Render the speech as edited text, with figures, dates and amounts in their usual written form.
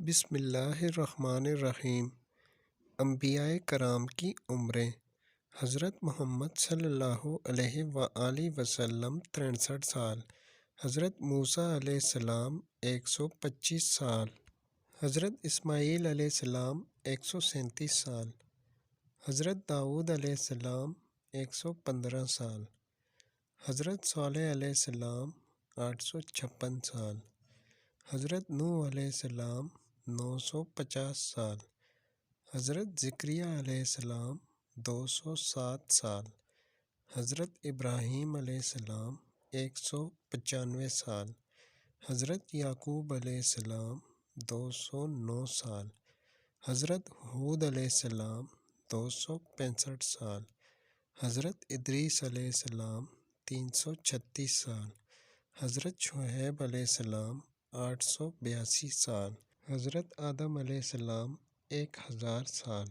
بسم اللہ الرحمن الرحیم۔ انبیاء کرام کی عمریں: حضرت محمد صلی اللہ علیہ وآلہ وسلم 63 سال، حضرت موسیٰ علیہ السلام 125 سال، حضرت اسماعیل علیہ السلام 137 سال، حضرت داؤد علیہ السلام 115 سال، حضرت صالح علیہ السلام 856 سال، حضرت نوح علیہ السلام 950 سال، حضرت زکریا علیہ السلام 207 سال، حضرت ابراہیم علیہ السلام 195 سال، حضرت یعقوب علیہ السلام 209 سال، حضرت ہود علیہ السلام 265 سال، حضرت ادریس علیہ السلام 336 سال، حضرت شعیب علیہ السلام 882 سال، حضرت آدم علیہ السلام 1000 سال۔